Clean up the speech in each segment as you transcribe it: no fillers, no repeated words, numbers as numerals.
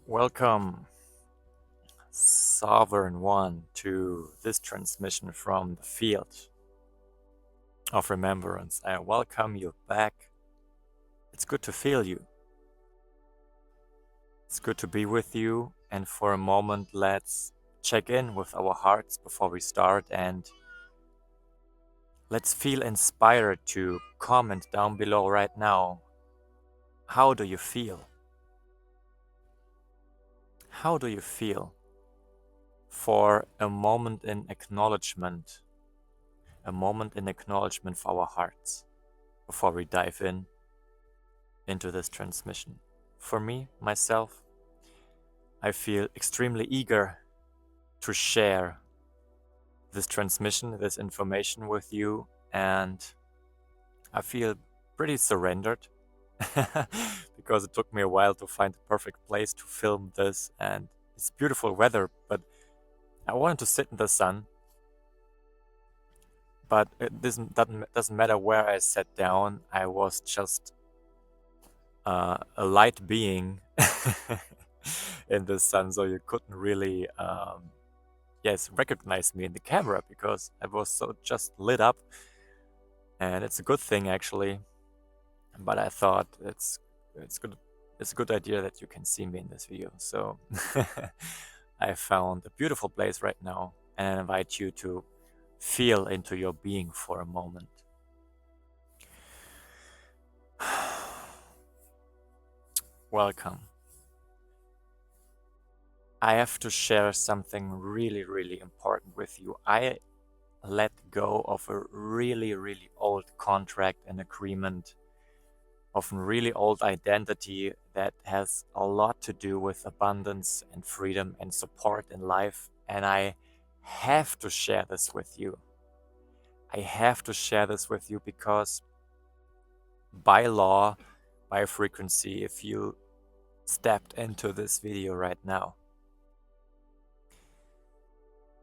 Welcome, Sovereign One, to this transmission from the field of remembrance. I welcome you back. It's good to feel you. It's good to be with you. And for a moment, let's check in with our hearts before we start and let's feel inspired to comment down below right now. How do you feel? How do you feel? For a moment in acknowledgement for our hearts before we dive into this transmission. For me, myself, I feel extremely eager to share this transmission, this information with you, and I feel pretty surrendered because it took me a while to find the perfect place to film this, and it's beautiful weather, but I wanted to sit in the sun. But it doesn't matter where I sat down. I was just a light being in the sun, so you couldn't really, recognize me in the camera because I was so just lit up, and it's a good thing actually. But I thought it's good. It's a good idea that you can see me in this video. So I found a beautiful place right now, and I invite you to feel into your being for a moment. Welcome. I have to share something really, really important with you. I let go of a really, really old contract and agreement, of a really old identity that has a lot to do with abundance and freedom and support in life. And I have to share this with you. I have to share this with you because by law, by frequency, if you stepped into this video right now,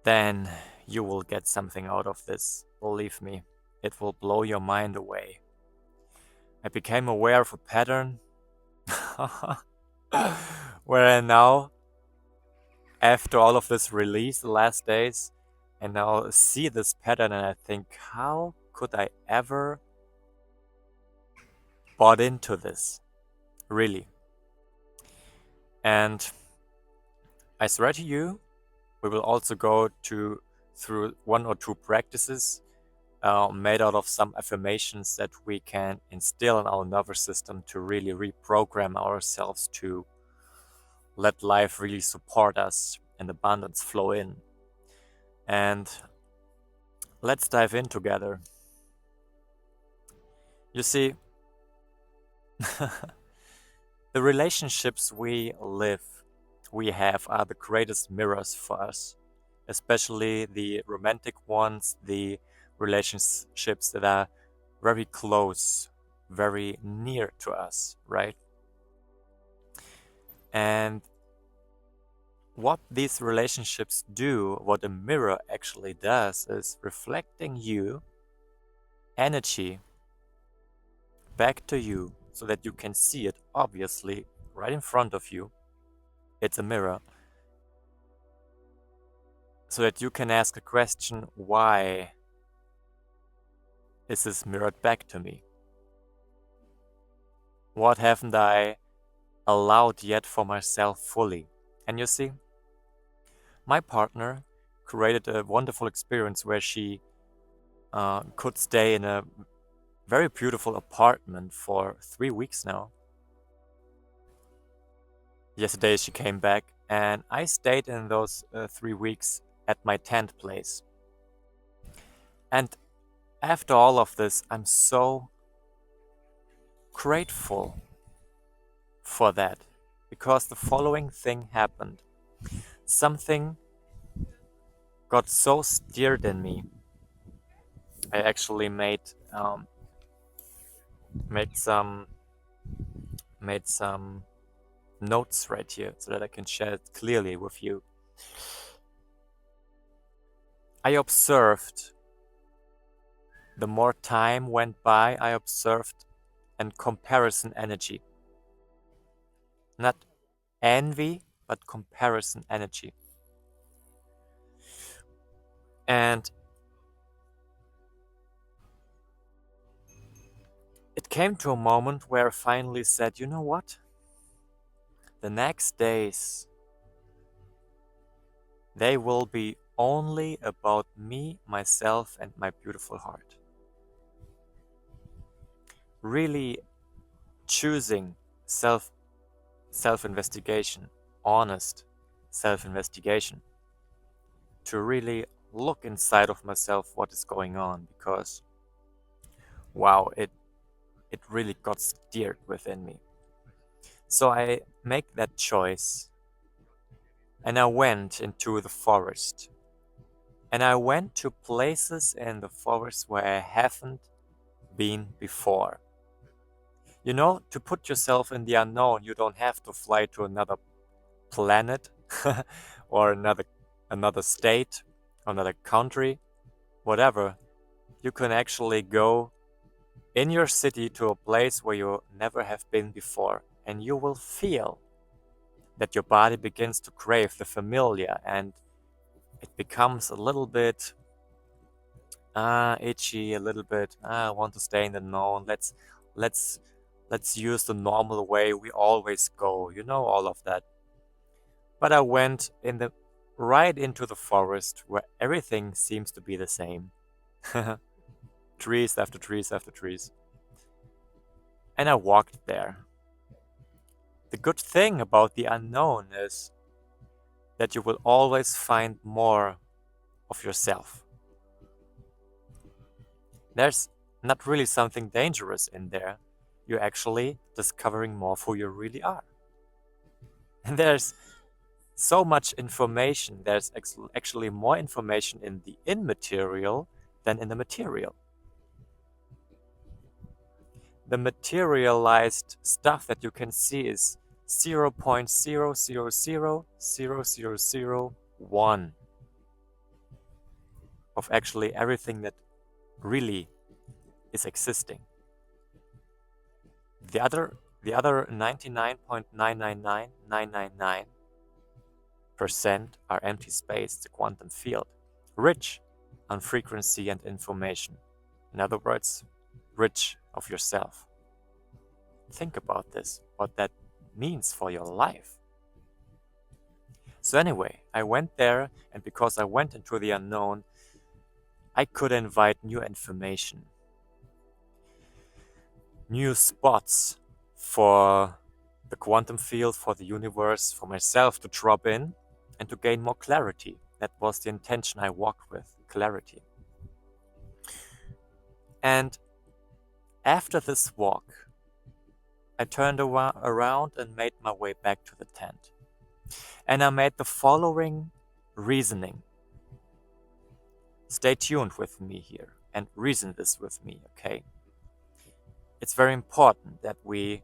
then you will get something out of this. Believe me, it will blow your mind away. I became aware of a pattern where I now, after all of this release the last days, I now see this pattern and I think, how could I ever bought into this? Really. And I swear to you, we will also go through one or two practices made out of some affirmations that we can instill in our nervous system to really reprogram ourselves to let life really support us and abundance flow in. And let's dive in together. You see, the relationships we have are the greatest mirrors for us, especially the romantic ones, the relationships that are very close, very near to us, right? And what these relationships do, what a mirror actually does, is reflecting you, energy, back to you so that you can see it obviously right in front of you. It's a mirror. So that you can ask a question, why is this mirrored back to me? What haven't I allowed yet for myself fully? And you see, my partner created a wonderful experience where she could stay in a very beautiful apartment for 3 weeks now. Yesterday she came back and I stayed in those 3 weeks at my tent place. And after all of this, I'm so grateful for that, because the following thing happened. Something got so stirred in me. I actually made some notes right here so that I can share it clearly with you. I observed, the more time went by, I observed a comparison energy. Not envy, but comparison energy. And it came to a moment where I finally said, you know what? The next days, they will be only about me, myself, and my beautiful heart. Really choosing self-investigation, honest self-investigation, to really look inside of myself what is going on, because wow, it really got steered within me. So I make that choice, and I went into the forest. And I went to places in the forest where I haven't been before. You know, to put yourself in the unknown, you don't have to fly to another planet or another state, another country, whatever. You can actually go in your city to a place where you never have been before, and you will feel that your body begins to crave the familiar, and it becomes a little bit itchy, a little bit. I want to stay in the known. Let's let's use the normal way we always go. You know, all of that. But I went right into the forest where everything seems to be the same. Trees after trees after trees. And I walked there. The good thing about the unknown is that you will always find more of yourself. There's not really something dangerous in there. You're actually discovering more of who you really are. And there's so much information. There's actually more information in the immaterial than in the material. The materialized stuff that you can see is 0.0000001 of actually everything that really is existing. The other 99.999999% are empty space, the quantum field, rich on frequency and information. In other words, rich of yourself. Think about this, what that means for your life. So anyway, I went there, and because I went into the unknown, I could invite new information, new spots for the quantum field, for the universe, for myself to drop in and to gain more clarity. That was the intention I walked with, clarity. And after this walk, I turned around and made my way back to the tent. And I made the following reasoning. Stay tuned with me here and reason this with me, okay? It's very important that we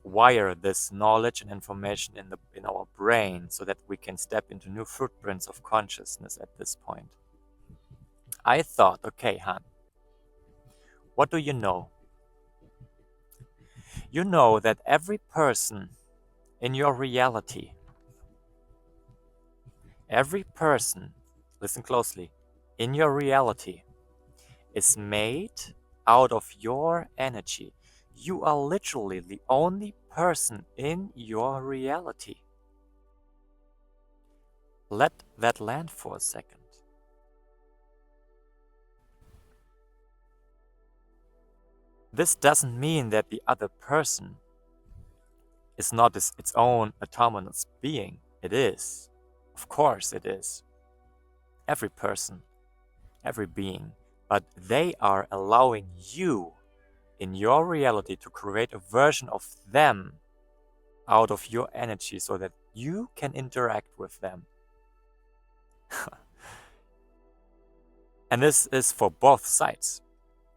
wire this knowledge and information in our brain so that we can step into new footprints of consciousness at this point. I thought, okay, Han, what do you know? You know that every person in your reality, every person, listen closely, in your reality is made out of your energy. You are literally the only person in your reality. Let that land for a second. This doesn't mean that the other person is not its own autonomous being. It is. Of course it is. Every person, every being. But they are allowing you in your reality to create a version of them out of your energy so that you can interact with them. And this is for both sides.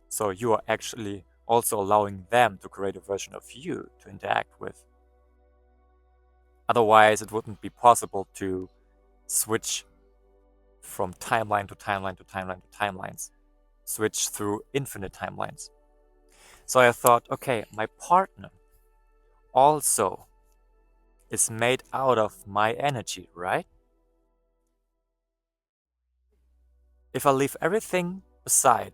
So you are actually also allowing them to create a version of you to interact with. Otherwise, it wouldn't be possible to switch from timeline to timeline to timeline to timelines, switch through infinite timelines. So I thought, okay, my partner also is made out of my energy, right? If I leave everything aside,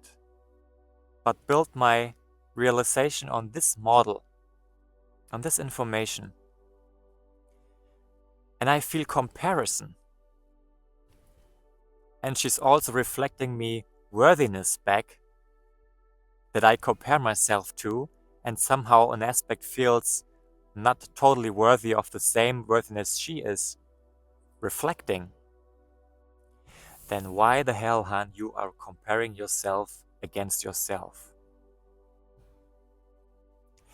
but build my realization on this model, on this information, and I feel comparison, and she's also reflecting me worthiness back that I compare myself to, and somehow an aspect feels not totally worthy of the same worthiness she is reflecting, then why the hell, Han, you are comparing yourself against yourself?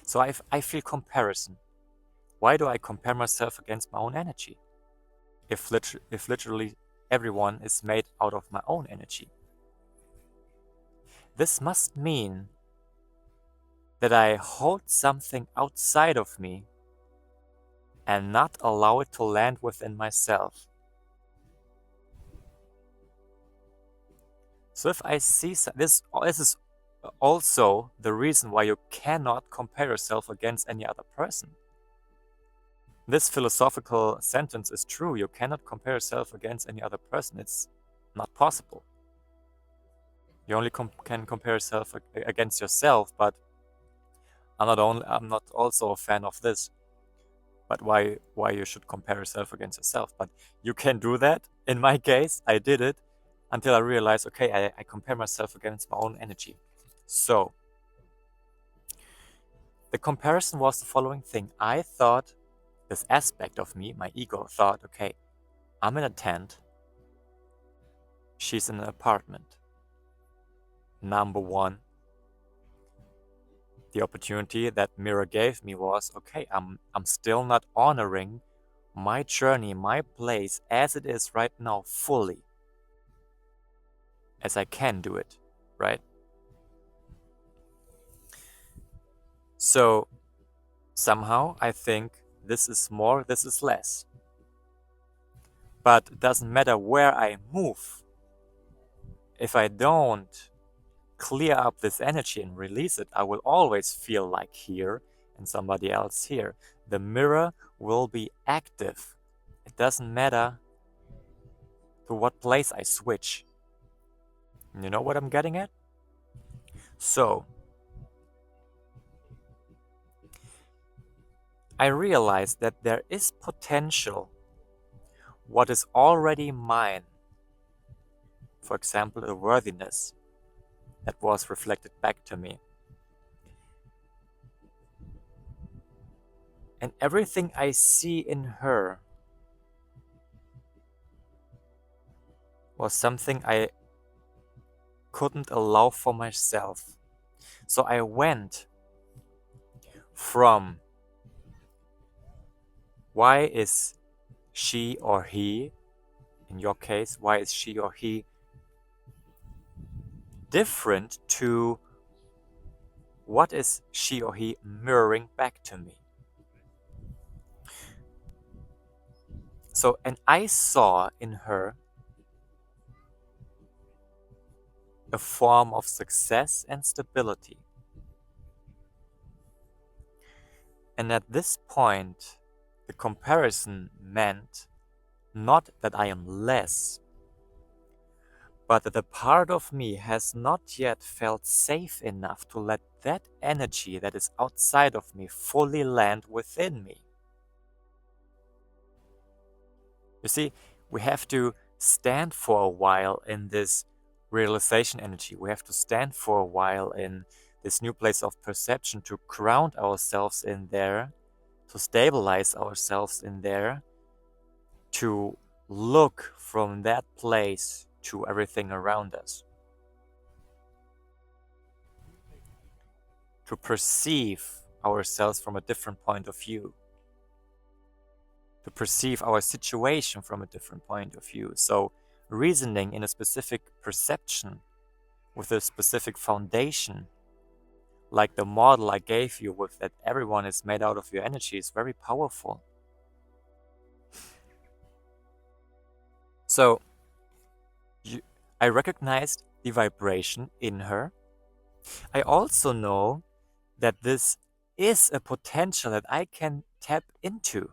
So I feel comparison. Why do I compare myself against my own energy? If literally everyone is made out of my own energy. This must mean that I hold something outside of me and not allow it to land within myself. So if I see this is also the reason why you cannot compare yourself against any other person. This philosophical sentence is true. You cannot compare yourself against any other person. It's not possible. You only can compare yourself against yourself, but I'm not also a fan of this. But why you should compare yourself against yourself? But you can do that. In my case, I did it until I realized, okay, I compare myself against my own energy. So the comparison was the following thing. I thought, this aspect of me, my ego, thought, okay, I'm in a tent. She's in an apartment. Number one, the opportunity that mirror gave me was, okay, I'm still not honoring my journey, my place as it is right now fully, as I can do it, right? So somehow I think this is more, this is less. But it doesn't matter where I move. If I don't clear up this energy and release it, I will always feel like here and somebody else here. The mirror will be active. It doesn't matter to what place I switch. You know what I'm getting at? So, I realized that there is potential what is already mine. For example, a worthiness that was reflected back to me. And everything I see in her was something I couldn't allow for myself. So I went from why is she or he, in your case, why is she or he different, to what is she or he mirroring back to me? So, and I saw in her a form of success and stability. And at this point, the comparison meant not that I am less, but that a part of me has not yet felt safe enough to let that energy that is outside of me fully land within me. You see, we have to stand for a while in this realization energy. We have to stand for a while in this new place of perception to ground ourselves in there, to stabilize ourselves in there, to look from that place to everything around us, to perceive ourselves from a different point of view, to perceive our situation from a different point of view. So reasoning in a specific perception with a specific foundation, like the model I gave you with that everyone is made out of your energy, is very powerful. So I recognized the vibration in her. I also know that this is a potential that I can tap into.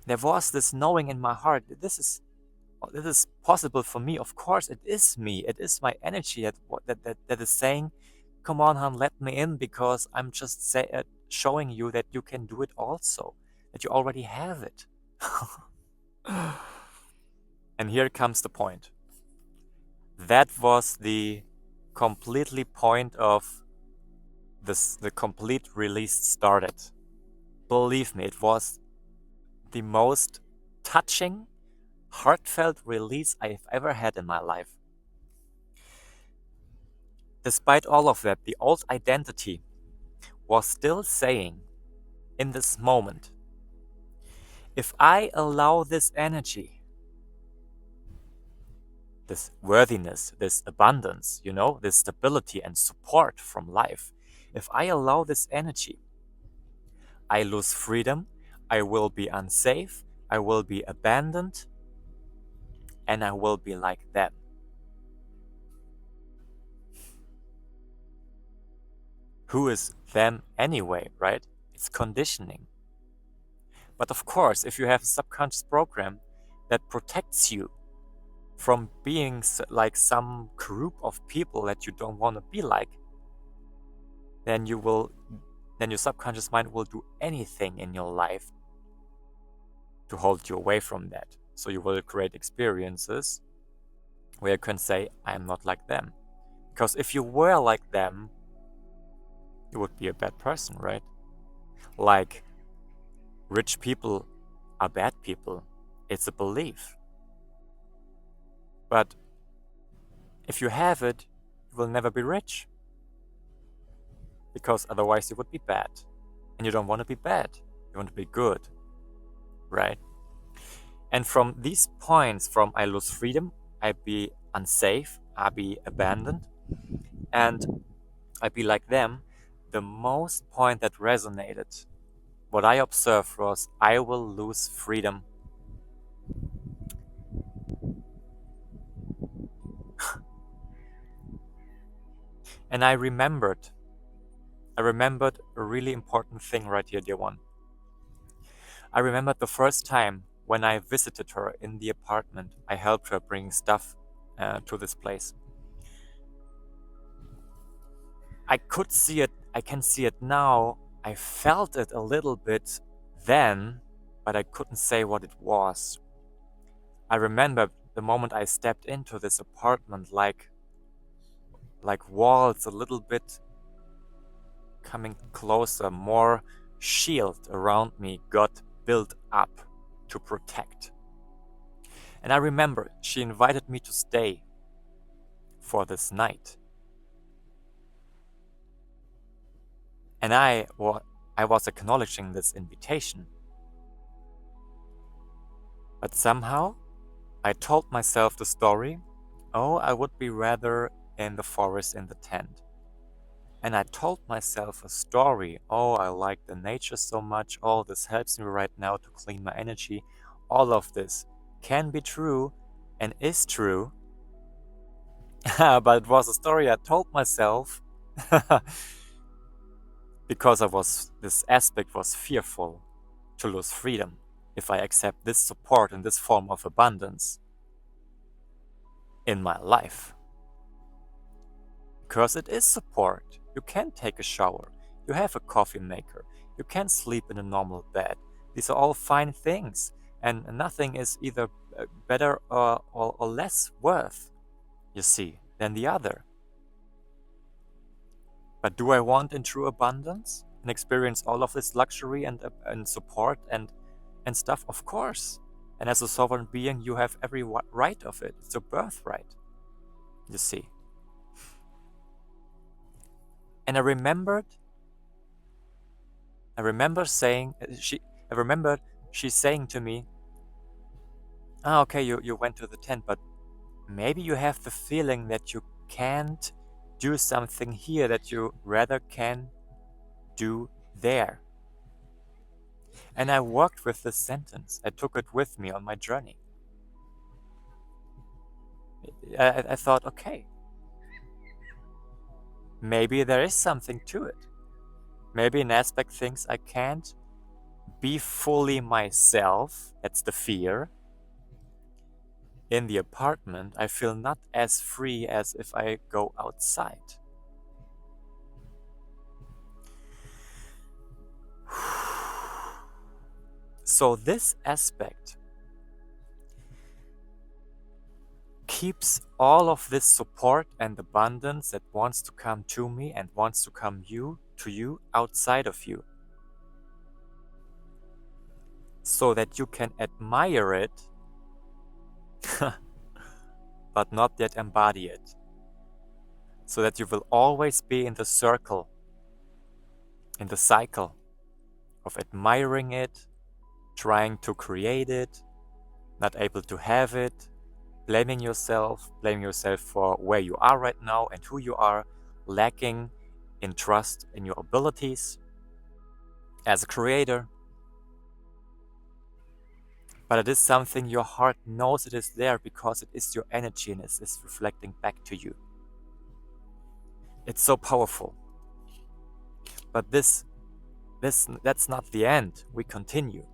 there was this knowing in my heart, this is possible for me. Of course, it is me. It is my energy that is saying, come on, hon, let me in, because I'm just showing you that you can do it also, that you already have it. And here comes the point. That was the completely point of the complete release started. Believe me, it was the most touching, heartfelt release I've ever had in my life. Despite all of that, the old identity was still saying in this moment, if I allow this energy, this worthiness, this abundance, this stability and support from life, if I allow this energy, I lose freedom, I will be unsafe, I will be abandoned, and I will be like them. Who is them anyway, right? It's conditioning. But of course, if you have a subconscious program that protects you from being like some group of people that you don't want to be like, then your subconscious mind will do anything in your life to hold you away from that. So you will create experiences where you can say, I'm not like them. Because if you were like them, you would be a bad person, right? Like, rich people are bad people. It's a belief. But if you have it, you will never be rich. Because otherwise you would be bad. And you don't want to be bad. You want to be good. Right? And from these points, from I lose freedom, I be unsafe, I be abandoned, and I be like them, the most point that resonated, what I observed was, I will lose freedom. And I remembered a really important thing right here, dear one. I remembered the first time when I visited her in the apartment. I helped her bring stuff to this place. I could see it, I can see it now. I felt it a little bit then, but I couldn't say what it was. I remember the moment I stepped into this apartment, like walls a little bit coming closer, more shield around me got built up to protect. And I remember she invited me to stay for this night. And I was acknowledging this invitation. But somehow, I told myself the story, oh, I would be rather in the forest in the tent. And I told myself a story, oh, I like the nature so much, oh, this helps me right now to clean my energy. All of this can be true and is true, but it was a story I told myself because this aspect was fearful to lose freedom if I accept this support in this form of abundance in my life. Because it is support. You can take a shower. You have a coffee maker. You can sleep in a normal bed. These are all fine things. And nothing is either better or less worth, you see, than the other. But do I want in true abundance and experience all of this luxury and support and stuff? Of course. And as a sovereign being, you have every right of it. It's a birthright, you see. And I remembered she's saying to me, okay, you went to the tent, but maybe you have the feeling that you can't do something here that you rather can do there. And I worked with this sentence. I took it with me on my journey. I thought, okay, maybe there is something to it. Maybe in aspect things I can't be fully myself, that's the fear, in the apartment, I feel not as free as if I go outside. So this aspect keeps all of this support and abundance that wants to come to me and wants to come to you outside of you. So that you can admire it, but not yet embody it. So that you will always be in the circle, in the cycle of admiring it, trying to create it, not able to have it, blaming yourself for where you are right now and who you are, lacking in trust in your abilities as a creator. But it is something your heart knows it is there because it is your energy and it is reflecting back to you. It's so powerful. But that's not the end. We continue.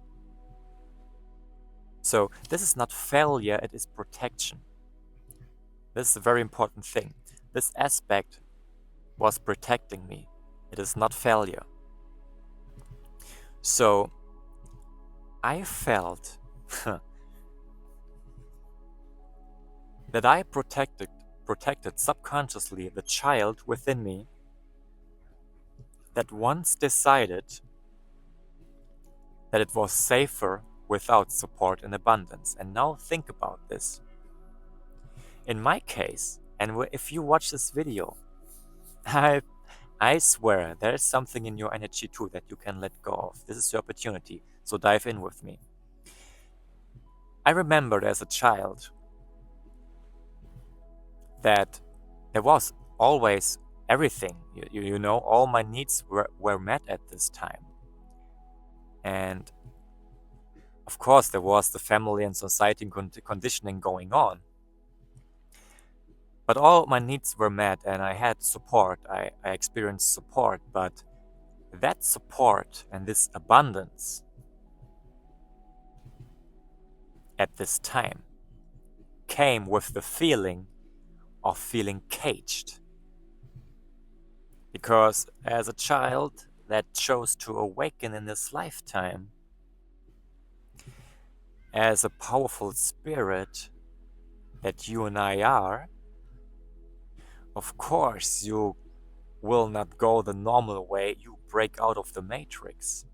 So this is not failure, it is protection. This is a very important thing. This aspect was protecting me. It is not failure. So I felt that I protected subconsciously the child within me that once decided that it was safer without support and abundance. And now think about this. In my case, and if you watch this video, I swear there is something in your energy too that you can let go of. This is your opportunity, so dive in with me. I remembered as a child that there was always everything. You know, all my needs were met at this time. And of course, there was the family and society conditioning going on. But all my needs were met and I had support. I experienced support, but that support and this abundance at this time came with the feeling of feeling caged. Because as a child that chose to awaken in this lifetime, as a powerful spirit that you and I are, of course you will not go the normal way, you break out of the matrix.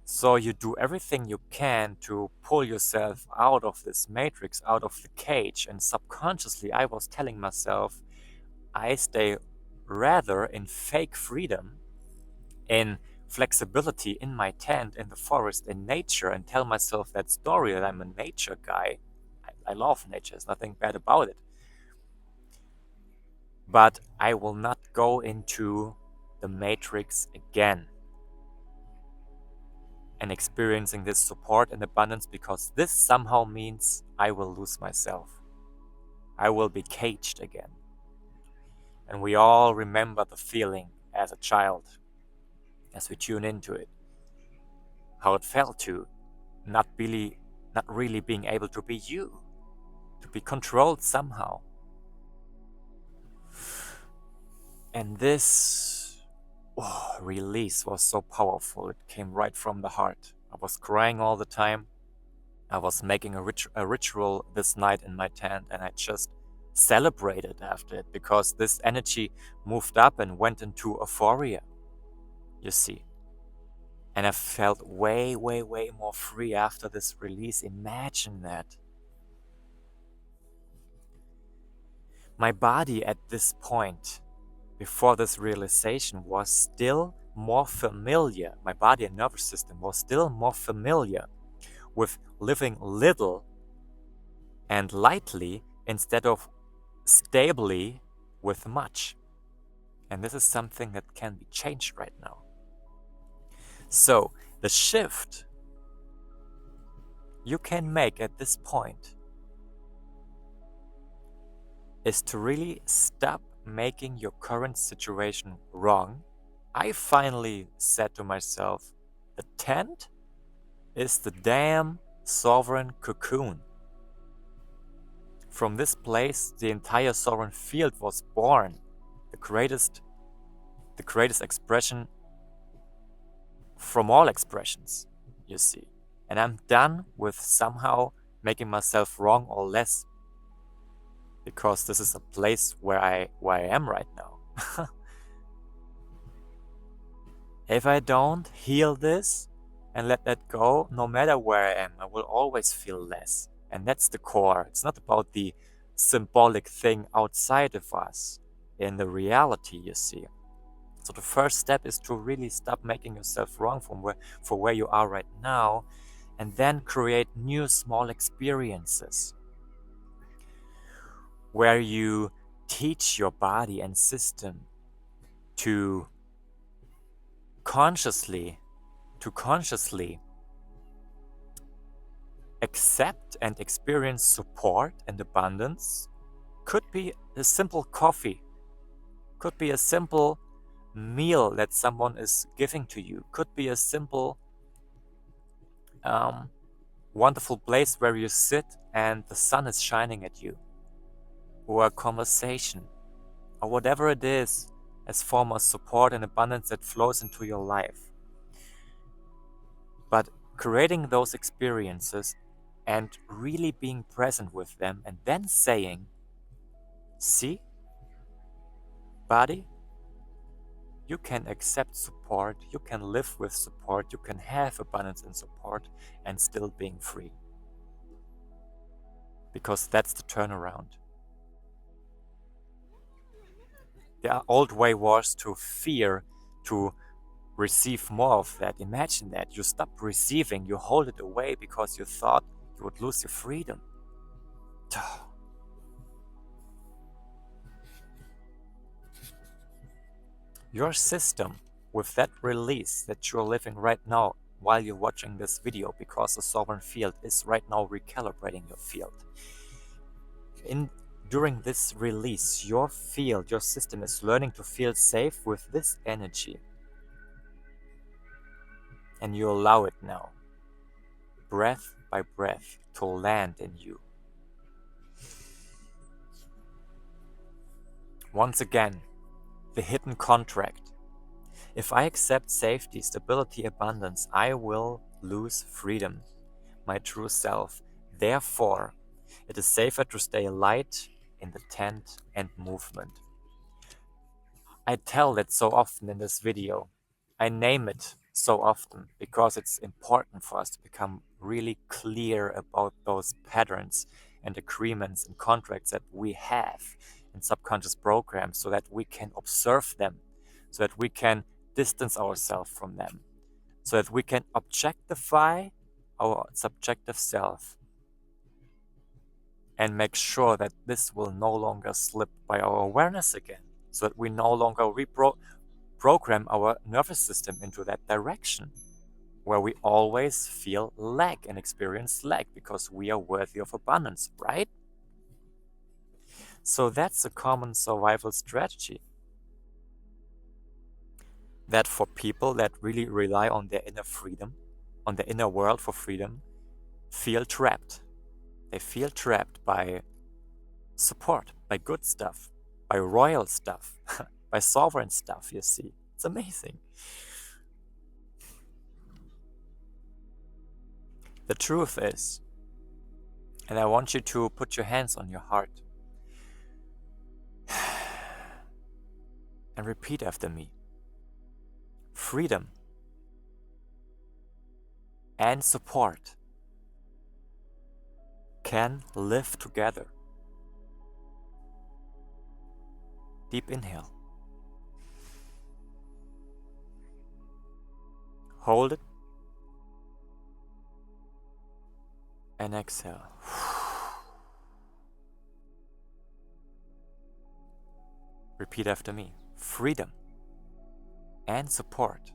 So you do everything you can to pull yourself out of this matrix, out of the cage, and subconsciously I was telling myself, I stay rather in fake freedom, in flexibility in my tent, in the forest, in nature, and tell myself that story that I'm a nature guy. I love nature, there's nothing bad about it. But I will not go into the matrix again and experiencing this support and abundance, because this somehow means I will lose myself. I will be caged again. And we all remember the feeling as a child, as we tune into it, how it felt to not really being able to be you, to be controlled somehow. And this release was so powerful. It came right from the heart. I was crying all the time. I was making a ritual this night in my tent, and I just celebrated after it because this energy moved up and went into euphoria, you see. And I felt way, way, way more free after this release. Imagine that. My body at this point, before this realization, was still more familiar. My body and nervous system was still more familiar with living little and lightly instead of stably with much. And this is something that can be changed right now. So the shift you can make at this point is to really stop making your current situation wrong. I finally said to myself, The tent is the damn sovereign cocoon. From this place, the entire sovereign field was born. The greatest expression from all expressions, you see. And I'm done with somehow making myself wrong or less, because this is a place where I am right now. If I don't heal this and let that go, no matter where I am, I will always feel less. And that's the core. It's not about the symbolic thing outside of us, in the reality, you see. So the first step is to really stop making yourself wrong for where you are right now, and then create new small experiences where you teach your body and system to consciously accept and experience support and abundance. Could be a simple coffee, could be a simple meal that someone is giving to you, could be a simple wonderful place where you sit and the sun is shining at you, or a conversation, or whatever it is as form of support and abundance that flows into your life. But creating those experiences and really being present with them, and then saying, see, body, you can accept support, you can live with support, you can have abundance and support and still being free. Because that's the turnaround. The old way was to fear to receive more of that. Imagine that. You stop receiving, you hold it away because you thought you would lose your freedom. Your system, with that release that you're living right now while you're watching this video, because the sovereign field is right now recalibrating your field. During this release, your field, your system is learning to feel safe with this energy. And you allow it now, breath by breath, to land in you. Once again, the hidden contract. If I accept safety, stability, abundance, I will lose freedom, my true self. Therefore, it is safer to stay light in the tent and movement. I tell that so often in this video. I name it so often because it's important for us to become really clear about those patterns and agreements and contracts that we have in subconscious programs, so that we can observe them, so that we can distance ourselves from them, so that we can objectify our subjective self and make sure that this will no longer slip by our awareness again, so that we no longer reprogram our nervous system into that direction where we always feel lack and experience lack because we are worthy of abundance, right? So that's a common survival strategy that for people that really rely on their inner freedom, on the inner world for freedom, feel trapped. They feel trapped by support, by good stuff, by royal stuff, by sovereign stuff, you see. It's amazing. The truth is, and I want you to put your hands on your heart and repeat after me. Freedom and support can live together. Deep inhale. Hold it. And exhale. Repeat after me. Freedom and support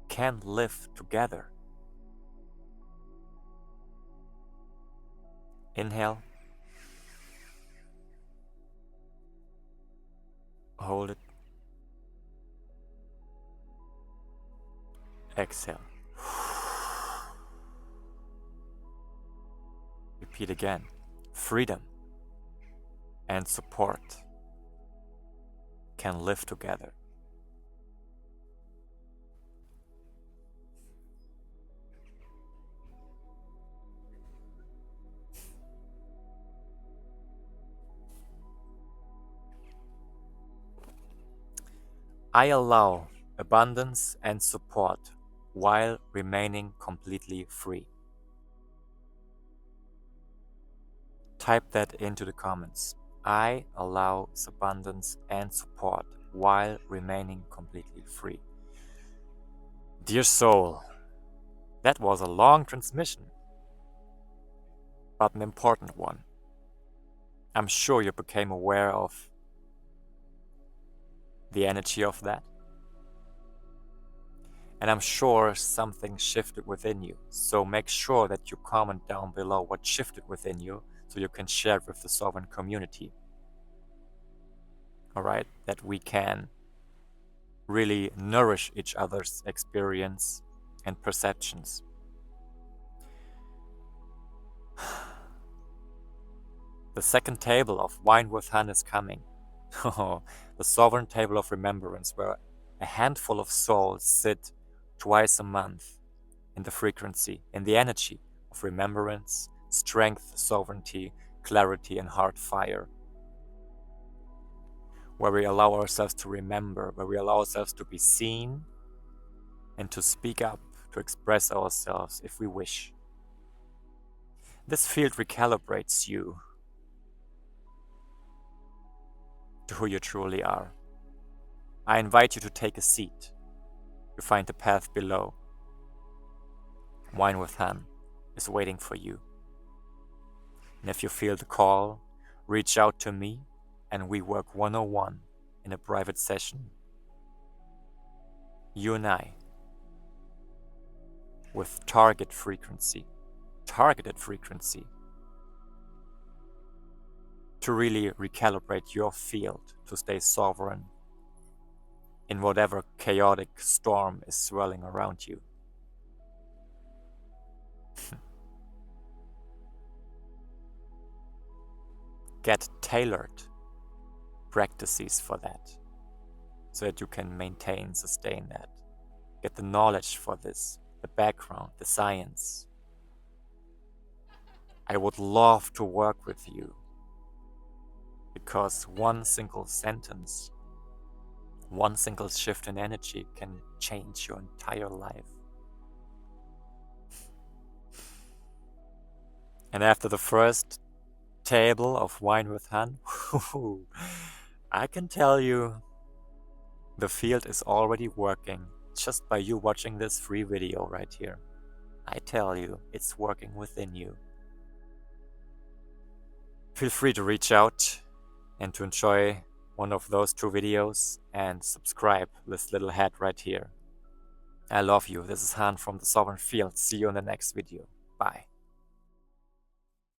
can live together. Inhale. Hold it. Exhale. Repeat again. Freedom and support can live together. I allow abundance and support while remaining completely free. Type that into the comments. I allow abundance and support while remaining completely free. Dear soul, that was a long transmission, but an important one. I'm sure you became aware of the energy of that. And I'm sure something shifted within you. So make sure that you comment down below what shifted within you so you can share it with the Sovereign community. Alright, that we can really nourish each other's experience and perceptions. The second table of Wine with Hun is coming. The Sovereign Table of Remembrance, where a handful of souls sit twice a month in the frequency, in the energy of remembrance, strength, sovereignty, clarity, and heart fire. Where we allow ourselves to remember, where we allow ourselves to be seen and to speak up, to express ourselves if we wish. This field recalibrates you to who you truly are. I invite you to take a seat. You find the path below. Wine with Han is waiting for you. And if you feel the call, reach out to me and we work one-on-one in a private session. You and I, with targeted frequency, to really recalibrate your field to stay sovereign in whatever chaotic storm is swirling around you. Get tailored practices for that so that you can maintain, sustain that. Get the knowledge for this, the background, the science. I would love to work with you because one single sentence, one single shift in energy can change your entire life. And after the first table of Wine with Han, I can tell you the field is already working just by you watching this free video right here. I tell you, it's working within you. Feel free to reach out and to enjoy one of those 2 videos and subscribe this little head right here. I love you. This is Han from the Sovereign Field. See you in the next video. Bye.